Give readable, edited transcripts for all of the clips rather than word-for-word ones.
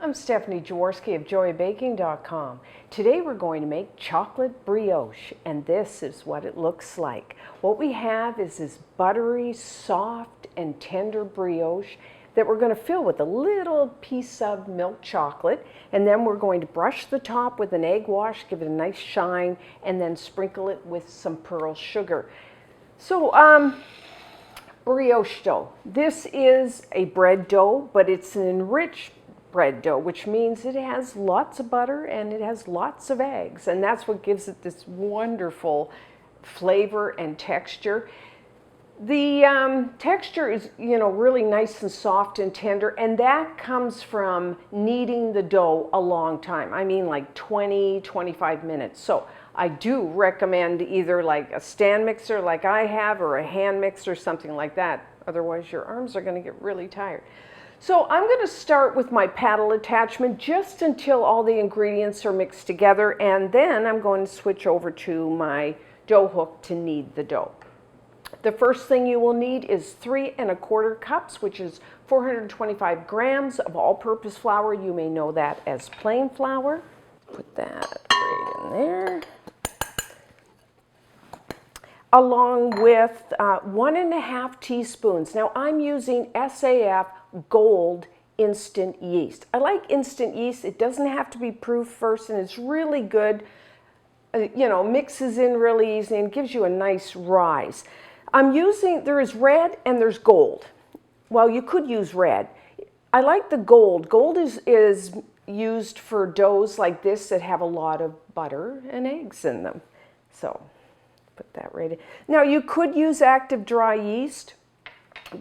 I'm Stephanie Jaworski of joyofbaking.com. Today we're going to make chocolate brioche, and this is what it looks like. What we have is this buttery, soft, and tender brioche that we're going to fill with a little piece of milk chocolate, and then we're going to brush the top with an egg wash, give it a nice shine, and then sprinkle it with some pearl sugar. So, brioche dough. This is a bread dough, but it's an enriched bread dough, which means it has lots of butter and it has lots of eggs, and that's what gives it this wonderful flavor and texture. The texture is, really nice and soft and tender, and that comes from kneading the dough a long time. I mean like 20-25 minutes. So I do recommend either like a stand mixer like I have or a hand mixer, something like that. Otherwise your arms are going to get really tired. So I'm going to start with my paddle attachment just until all the ingredients are mixed together, and then I'm going to switch over to my dough hook to knead the dough. The first thing you will need is 3 1/4 cups, which is 425 grams of all-purpose flour. You may know that as plain flour. Put that right in there. Along with 1 1/2 teaspoons. Now I'm using SAF Gold instant yeast. I like instant yeast. It doesn't have to be proof first, and it's really good. Mixes in really easy and gives you a nice rise. There is red and there's gold. Well, you could use red. I like the gold. Gold is used for doughs like this that have a lot of butter and eggs in them. So put that right in. Now you could use active dry yeast,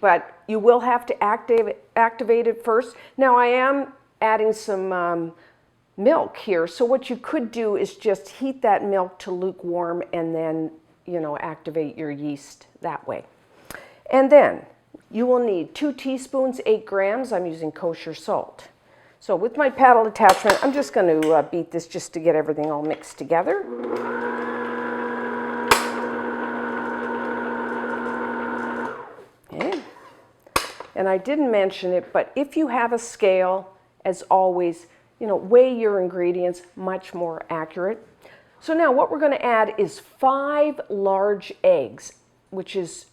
but you will have to activate it first. Now I am adding some milk here, so what you could do is just heat that milk to lukewarm and then activate your yeast that way. And then you will need 2 teaspoons, 8 grams. I'm using kosher salt. So with my paddle attachment, I'm just going to beat this just to get everything all mixed together. Okay. And I didn't mention it, but if you have a scale, as always, weigh your ingredients, much more accurate. So now what we're going to add is 5 large eggs, which is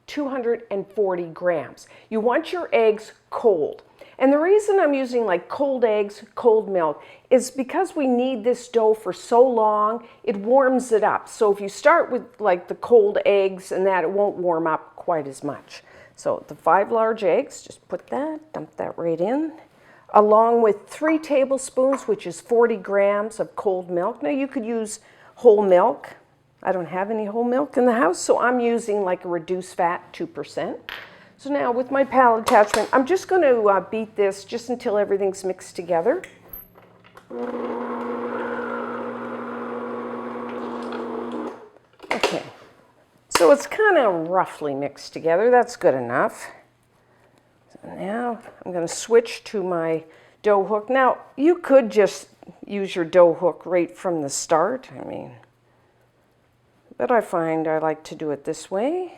240 grams. You want your eggs cold. And the reason I'm using like cold eggs, cold milk, is because we knead this dough for so long, it warms it up. So if you start with like the cold eggs and that, it won't warm up quite as much. So the 5 large eggs, just dump that right in, along with 3 tablespoons, which is 40 grams of cold milk. Now you could use whole milk. I don't have any whole milk in the house, so I'm using like a reduced fat 2%. So now with my paddle attachment, I'm just going to beat this just until everything's mixed together. Okay, so it's kind of roughly mixed together. That's good enough. So now I'm going to switch to my dough hook. Now you could just use your dough hook right from the start. But I find I like to do it this way.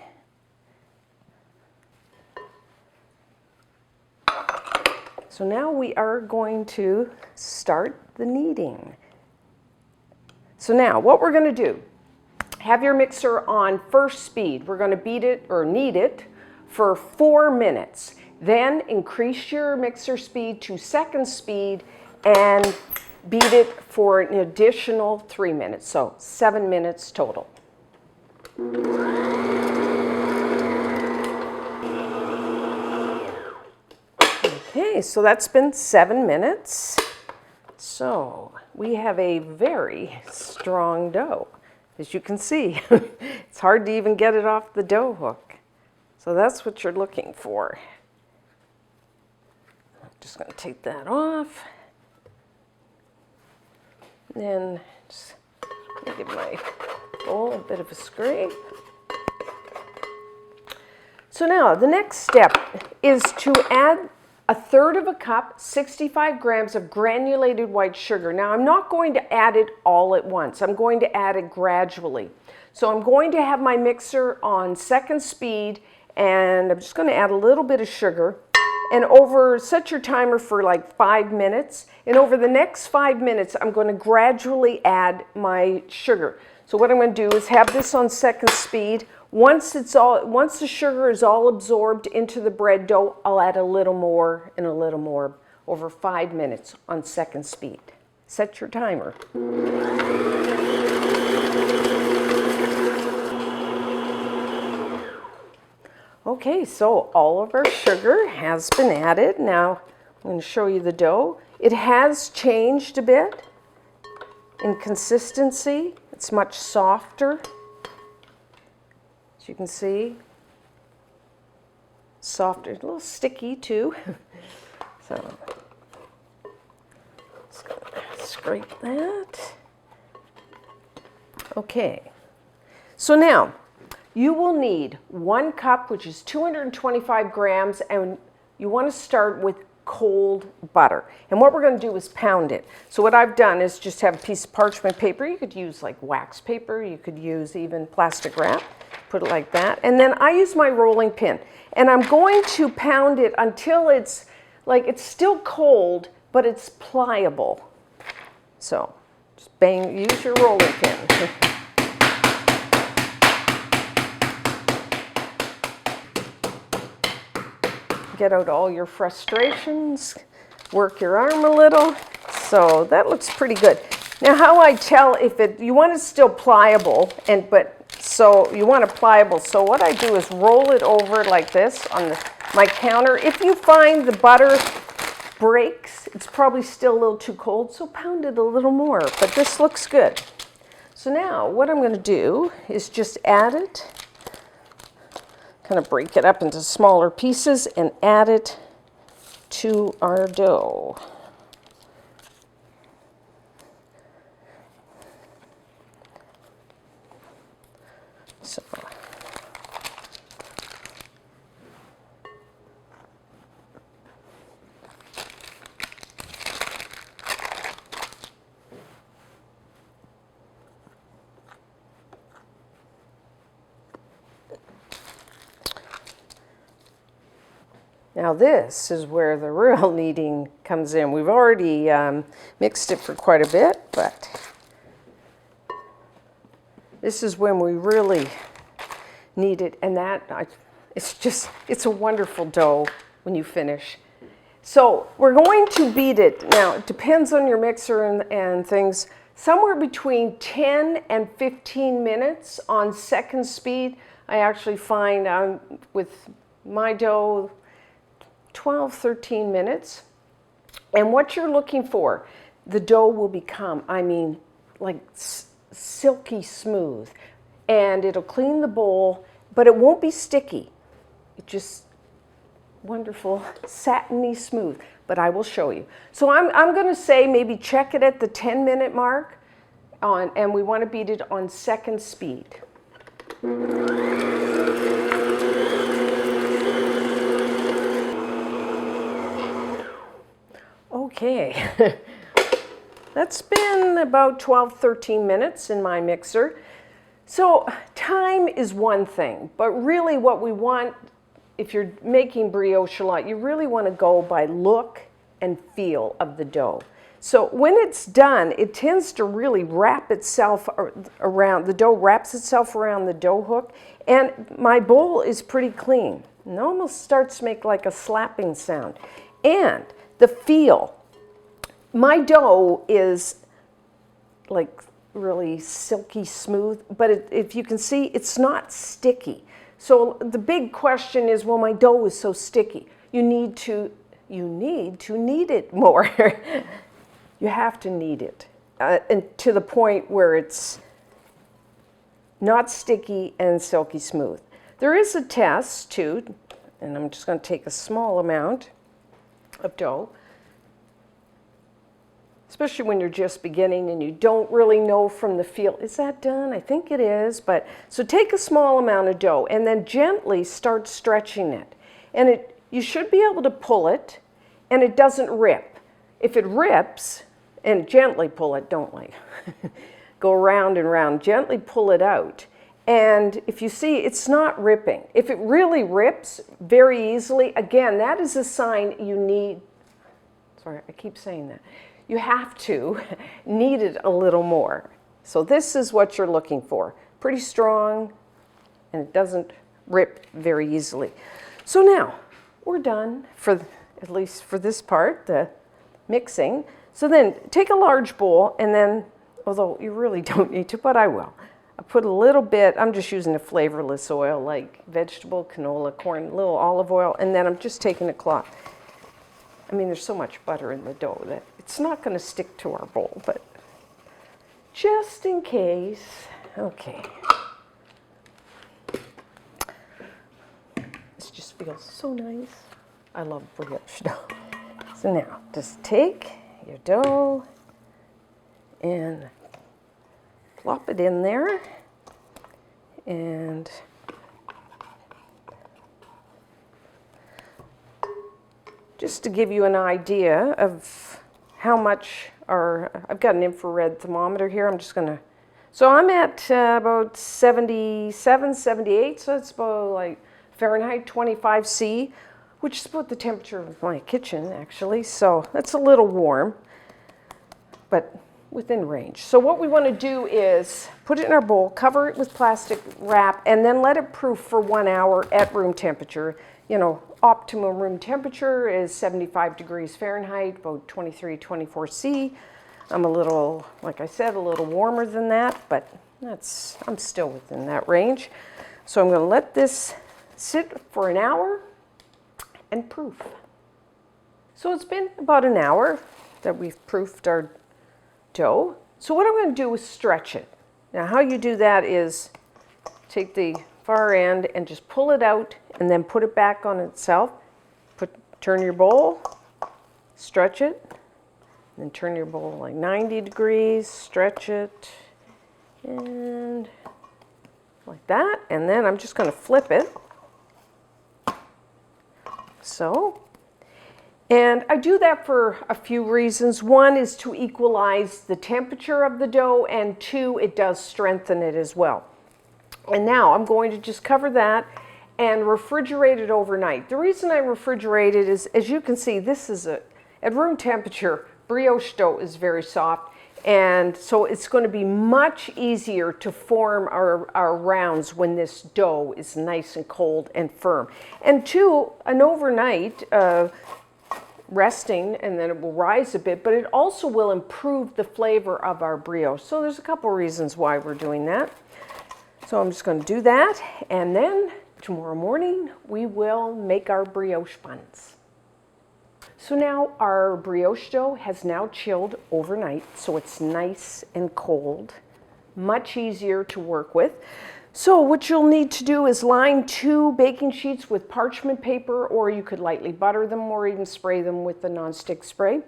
So now we are going to start the kneading. So now what we're going to do, have your mixer on first speed. We're going to beat it or knead it for 4 minutes. Then increase your mixer speed to second speed and beat it for an additional 3 minutes. So 7 minutes total. Okay, so that's been 7 minutes. So we have a very strong dough. As you can see, it's hard to even get it off the dough hook. So that's what you're looking for. I'm just going to take that off. And then just give my bowl a bit of a scrape. So now the next step is to add 1/3 cup, 65 grams of granulated white sugar. Now I'm not going to add it all at once. I'm going to add it gradually. So I'm going to have my mixer on second speed, and I'm just going to add a little bit of sugar. And set your timer for like 5 minutes. And over the next 5 minutes, I'm going to gradually add my sugar. So what I'm going to do is have this on second speed. Once the sugar is all absorbed into the bread dough, I'll add a little more and a little more over 5 minutes on second speed. Set your timer. Okay, so all of our sugar has been added. Now I'm going to show you the dough. It has changed a bit in consistency. It's much softer, as you can see. Softer, a little sticky too. So just gonna scrape that. Okay, so now you will need 1 cup, which is 225 grams, and you want to start with cold butter. And what we're going to do is pound it. So what I've done is just have a piece of parchment paper. You could use like wax paper. You could use even plastic wrap. Put it like that. And then I use my rolling pin. And I'm going to pound it until it's still cold, but it's pliable. So just bang, use your rolling pin. Get out all your frustrations, work your arm a little. So that looks pretty good. Now how I tell if you want it still pliable, so you want it pliable. So what I do is roll it over like this on my counter. If you find the butter breaks, it's probably still a little too cold, so pound it a little more, but this looks good. So now what I'm going to do is just add it. Kind of break it up into smaller pieces and add it to our dough. So now this is where the real kneading comes in. We've already mixed it for quite a bit, but this is when we really knead it. And it's a wonderful dough when you finish. So we're going to beat it. Now it depends on your mixer and things. Somewhere between 10 and 15 minutes on second speed. I actually find with my dough, 12, 13 minutes. And what you're looking for, the dough will become, like silky smooth. And it'll clean the bowl, but it won't be sticky. It just wonderful, satiny smooth. But I will show you. So I'm going to say maybe check it at the 10-minute mark, and we want to beat it on second speed. Okay, that's been about 12, 13 minutes in my mixer. So time is one thing, but really what we want, if you're making brioche a lot, you really want to go by look and feel of the dough. So when it's done, it tends to really wrap itself around, the dough wraps itself around the dough hook, and my bowl is pretty clean. It almost starts to make like a slapping sound. And the feel, my dough is like really silky smooth, but if you can see, it's not sticky. So the big question is, well, my dough is so sticky. You need to knead it more. You have to knead it and to the point where it's not sticky and silky smooth. There is a test too, and I'm just going to take a small amount of dough, especially when you're just beginning and you don't really know from the feel. Is that done? I think it is. But so take a small amount of dough and then gently start stretching it. And you should be able to pull it, and it doesn't rip. If it rips, and gently pull it, don't like go around and around, gently pull it out. And if you see, it's not ripping. If it really rips very easily, again, that is a sign you need, sorry, I keep saying that. You have to knead it a little more. So this is what you're looking for. Pretty strong, and it doesn't rip very easily. So now, we're done, at least for this part, the mixing. So then, take a large bowl, and then, although you really don't need to, but I will. I put a little bit, I'm just using a flavorless oil, like vegetable, canola, corn, a little olive oil, and then I'm just taking a cloth. I mean, there's so much butter in the dough that it's not going to stick to our bowl, but just in case. Okay. This just feels so nice. I love brioche dough. So now, just take your dough and plop it in there, and just to give you an idea of how much I've got an infrared thermometer here. I'm just gonna, so I'm at about 77, 78, so it's about like Fahrenheit 25°C, which is about the temperature of my kitchen actually, so that's a little warm, but within range. So what we want to do is put it in our bowl, cover it with plastic wrap, and then let it proof for 1 hour at room temperature. You know, optimum room temperature is 75 degrees Fahrenheit, about 23, 24°C. I'm a little, like I said, a little warmer than that, but I'm still within that range. So I'm going to let this sit for an hour and proof. So it's been about an hour that we've proofed our dough. So what I'm going to do is stretch it. Now how you do that is take the far end and just pull it out and then put it back on itself. Turn your bowl, stretch it, and then turn your bowl like 90 degrees, stretch it, and like that. And then I'm just going to flip it. So, and I do that for a few reasons. One is to equalize the temperature of the dough, and two, it does strengthen it as well. And now I'm going to just cover that and refrigerate it overnight. The reason I refrigerate it is, as you can see, this is at room temperature, brioche dough is very soft, and so it's going to be much easier to form our rounds when this dough is nice and cold and firm. And two, an overnight resting, and then it will rise a bit, but it also will improve the flavor of our brioche. So there's a couple reasons why we're doing that. So I'm just going to do that, and then tomorrow morning we will make our brioche buns. So now our brioche dough has now chilled overnight, so it's nice and cold, much easier to work with. So what you'll need to do is line 2 baking sheets with parchment paper, or you could lightly butter them or even spray them with the nonstick spray.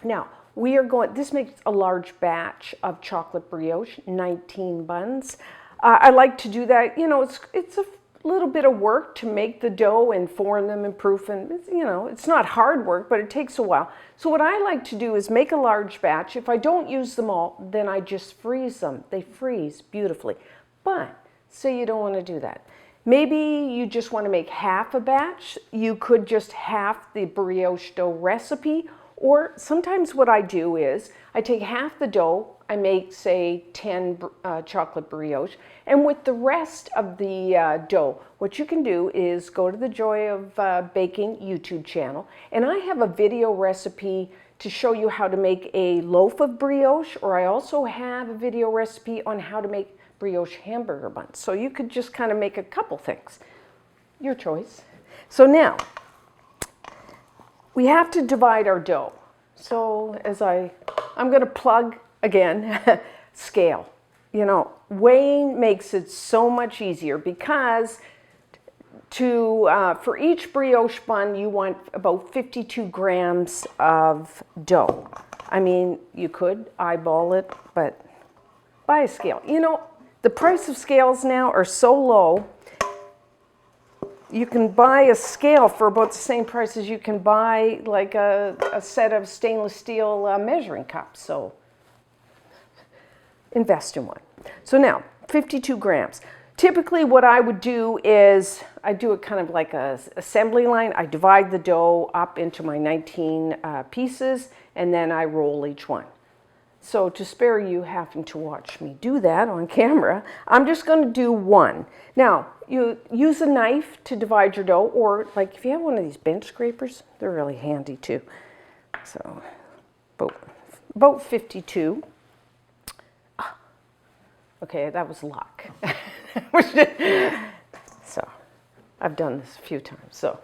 Now, this makes a large batch of chocolate brioche, 19 buns. I like to do that, you know, it's a little bit of work to make the dough and form them and proof, and you know, it's not hard work, but it takes a while. So what I like to do is make a large batch. If I don't use them all, then I just freeze them. They freeze beautifully. But say you don't want to do that. Maybe you just want to make half a batch. You could just half the brioche dough recipe, or sometimes what I do is I take half the dough, I make, say, 10 chocolate brioche, and with the rest of the dough, what you can do is go to the Joy of Baking YouTube channel, and I have a video recipe to show you how to make a loaf of brioche, or I also have a video recipe on how to make brioche hamburger buns. So you could just kind of make a couple things. Your choice. So now, we have to divide our dough. So as I'm going to plug again, scale. You know, weighing makes it so much easier because for each brioche bun, you want about 52 grams of dough. I mean, you could eyeball it, but buy a scale. You know, the price of scales now are so low, you can buy a scale for about the same price as you can buy like a set of stainless steel measuring cups. So invest in one. So now, 52 grams. Typically what I would do is I do it kind of like a assembly line. I divide the dough up into my 19 pieces, and then I roll each one. So to spare you having to watch me do that on camera, I'm just going to do one. Now, you use a knife to divide your dough, or like if you have one of these bench scrapers, they're really handy too. So about 52. Okay, that was luck. So I've done this a few times. So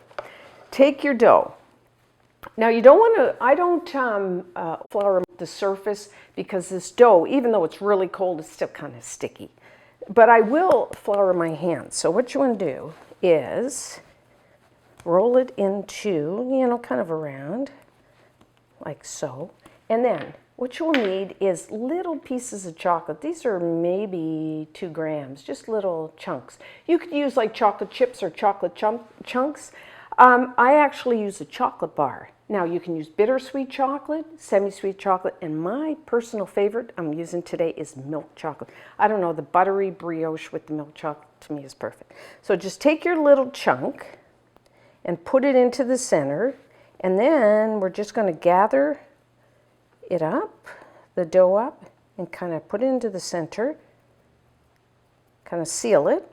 take your dough. Now you don't want to, I don't flour the surface because this dough, even though it's really cold, it's still kind of sticky. But I will flour my hands. So what you want to do is roll it into, you know, kind of around, like so. And then what you'll need is little pieces of chocolate. These are maybe 2 grams, just little chunks. You could use like chocolate chips or chocolate chunks. I actually use a chocolate bar. Now you can use bittersweet chocolate, semi-sweet chocolate, and my personal favorite I'm using today is milk chocolate. I don't know, the buttery brioche with the milk chocolate to me is perfect. So just take your little chunk and put it into the center, and then we're just going to gather it up, the dough up, and kind of put it into the center, kind of seal it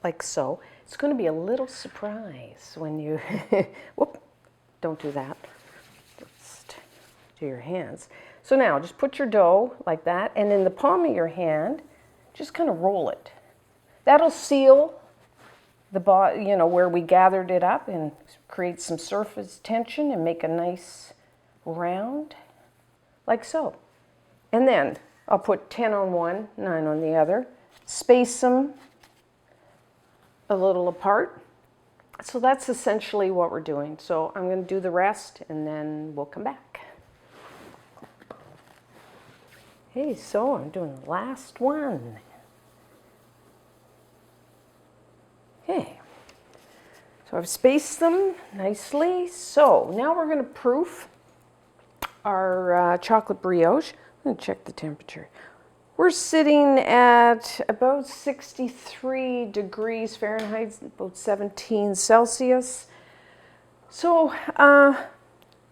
like so. It's going to be a little surprise when you, whoop, don't do that, just do your hands. So now just put your dough like that, and in the palm of your hand, just kind of roll it. That'll seal the, you know, where we gathered it up and create some surface tension and make a nice round, like so. And then I'll put 10 on one, 9 on the other, space them a little apart. So that's essentially what we're doing. So I'm going to do the rest and then we'll come back. Hey, so I'm doing the last one. Okay, so I've spaced them nicely. So now we're going to proof our chocolate brioche. I'm going to check the temperature. We're sitting at about 63 degrees Fahrenheit, about 17 Celsius. So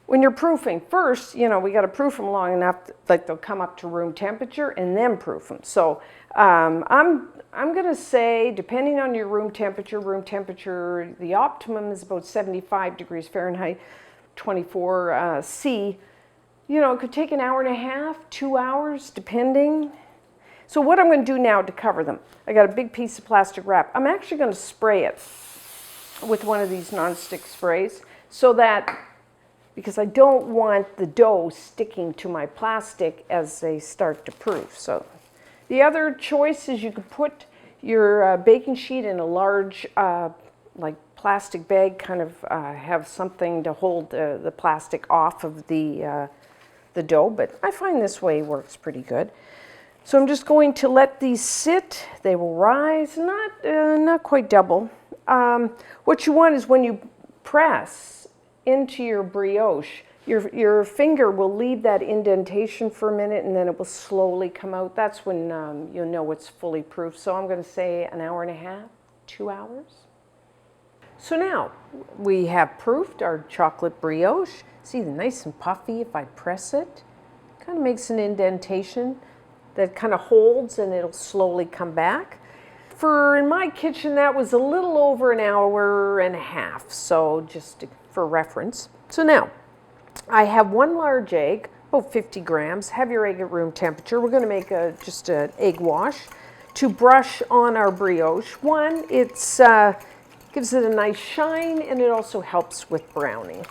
when you're proofing, first, you know, we got to proof them long enough that they'll come up to room temperature and then proof them. So I'm going to say, depending on your room temperature, the optimum is about 75 degrees Fahrenheit, 24 C. You know, it could take an hour and a half, 2 hours, depending. So what I'm going to do now to cover them, I got a big piece of plastic wrap. I'm actually going to spray it with one of these nonstick sprays so that, because I don't want the dough sticking to my plastic as they start to proof. So the other choice is you could put your baking sheet in a large like plastic bag, kind of have something to hold the plastic off of the dough, but I find this way works pretty good. So I'm just going to let these sit. They will rise, not quite double. What you want is when you press into your brioche, your finger will leave that indentation for a minute and then it will slowly come out. That's when you'll know it's fully proof. So I'm going to say an hour and a half, 2 hours. So now we have proofed our chocolate brioche. See, the nice and puffy. If I press it, kind of makes an indentation that kind of holds and it'll slowly come back. For in my kitchen, that was a little over an hour and a half, so just for reference. So now, I have 1 large egg, about 50 grams. Have your egg at room temperature. We're going to make just an egg wash to brush on our brioche. One, it's gives it a nice shine, and it also helps with browning.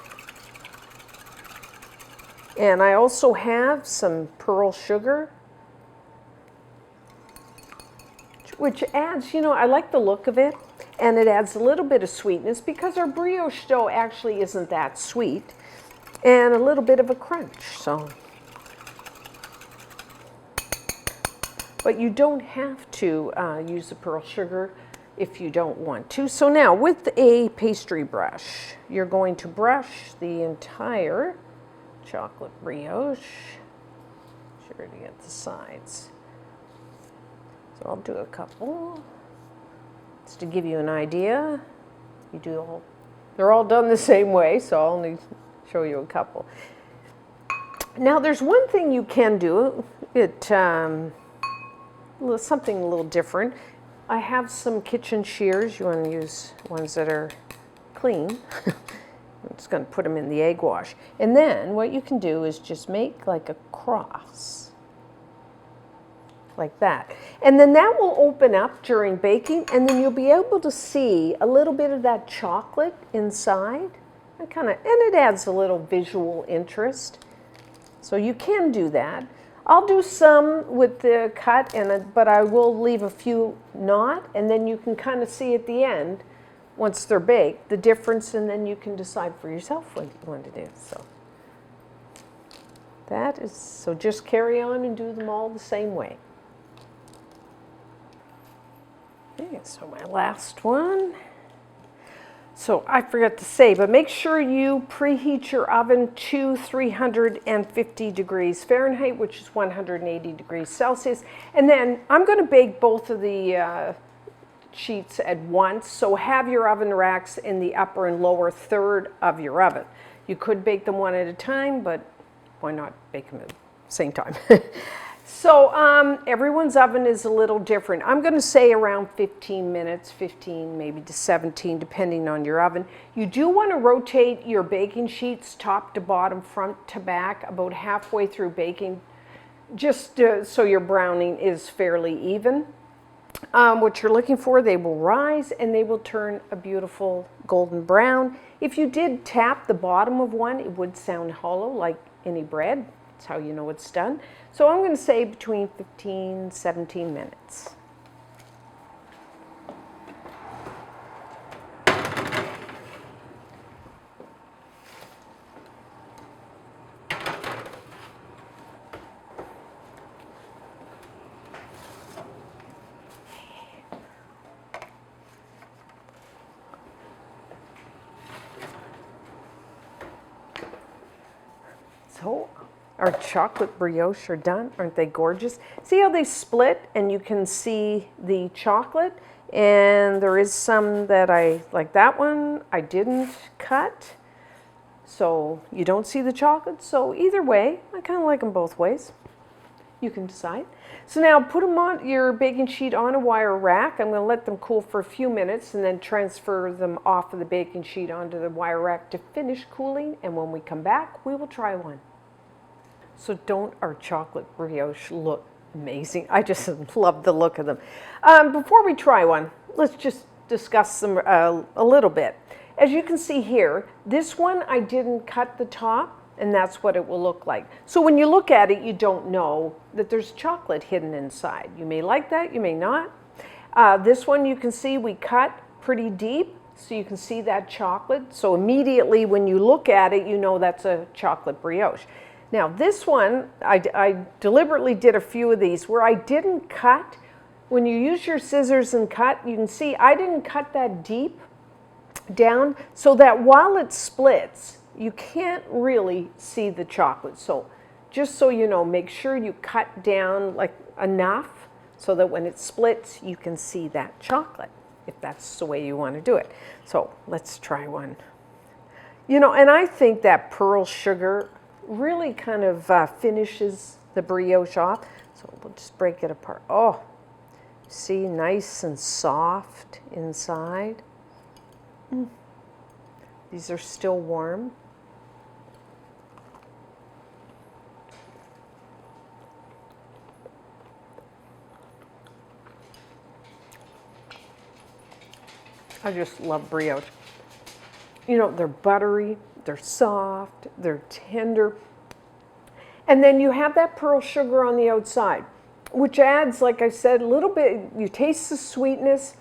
And I also have some pearl sugar, which adds, you know, I like the look of it, and it adds a little bit of sweetness because our brioche dough actually isn't that sweet, and a little bit of a crunch. So, but you don't have to use the pearl sugar if you don't want to. So now with a pastry brush, you're going to brush the entire chocolate brioche. Sure to get the sides. So I'll do a couple, just to give you an idea. They're all done the same way, so I'll only show you a couple. Now there's one thing you can do, something a little different. I have some kitchen shears. You want to use ones that are clean. I'm just going to put them in the egg wash. And then what you can do is just make like a cross, like that. And then that will open up during baking, and then you'll be able to see a little bit of that chocolate inside. And it adds a little visual interest. So you can do that. I'll do some with the cut, but I will leave a few not, and then you can kind of see at the end, once they're baked, the difference, and then you can decide for yourself what you want to do. So just carry on and do them all the same way. Okay, so my last one. So I forgot to say, but make sure you preheat your oven to 350 degrees Fahrenheit, which is 180 degrees Celsius. And then I'm going to bake both of the sheets at once. So have your oven racks in the upper and lower third of your oven. You could bake them one at a time, but why not bake them at the same time? So everyone's oven is a little different. I'm going to say around 15 minutes, 15 maybe to 17, depending on your oven. You do want to rotate your baking sheets top to bottom, front to back, about halfway through baking, just so your browning is fairly even. What you're looking for, they will rise and they will turn a beautiful golden brown. If you did tap the bottom of one, it would sound hollow like any bread. That's how you know it's done. So I'm going to say between 15 and 17 minutes. So our chocolate brioche are done. Aren't they gorgeous? See how they split and you can see the chocolate? And there is some that like that one I didn't cut. So you don't see the chocolate. So either way, I kind of like them both ways. You can decide. So now put them on your baking sheet on a wire rack. I'm going to let them cool for a few minutes and then transfer them off of the baking sheet onto the wire rack to finish cooling. And when we come back, we will try one. So don't our chocolate brioche look amazing? I just love the look of them. Before we try one, let's just discuss them a little bit. As you can see here, this one I didn't cut the top, and that's what it will look like. So when you look at it, you don't know that there's chocolate hidden inside. You may like that, you may not. This one you can see we cut pretty deep, so you can see that chocolate. So immediately when you look at it, you know that's a chocolate brioche. Now this one, I deliberately did a few of these where I didn't cut. When you use your scissors and cut, you can see I didn't cut that deep down so that while it splits, you can't really see the chocolate. So just so you know, make sure you cut down like enough so that when it splits, you can see that chocolate, if that's the way you want to do it. So let's try one. You know, and I think that pearl sugar really kind of finishes the brioche off. So we'll just break it apart. Oh, see, nice and soft inside. These are still warm. I just love brioche. You know, they're buttery, they're soft, they're tender. And then you have that pearl sugar on the outside, which adds, like I said, a little bit, you taste the sweetness,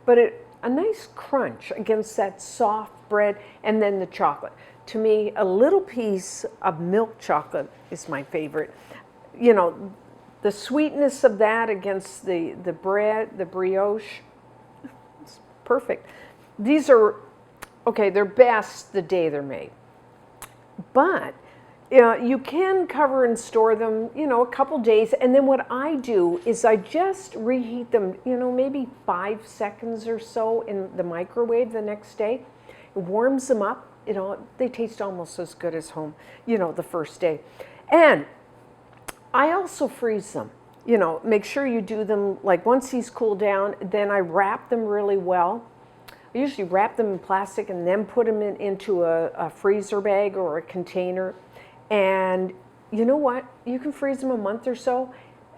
but a nice crunch against that soft bread, and then the chocolate. To me, a little piece of milk chocolate is my favorite. You know, the sweetness of that against the bread, the brioche, it's perfect. These are, okay, they're best the day they're made. But You can cover and store them, a couple days. And then what I do is I just reheat them, maybe 5 seconds or so in the microwave the next day. It warms them up. They taste almost as good as home, the first day. And I also freeze them. Make sure you do them, like once these cool down, then I wrap them really well. I usually wrap them in plastic and then put them into a freezer bag or a container. And you know what? You can freeze them a month or so.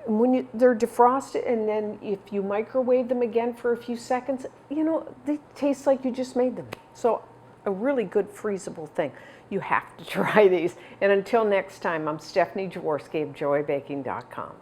And when they're defrosted, and then if you microwave them again for a few seconds, they taste like you just made them. So a really good freezable thing. You have to try these. And until next time, I'm Stephanie Jaworski of JoyBaking.com.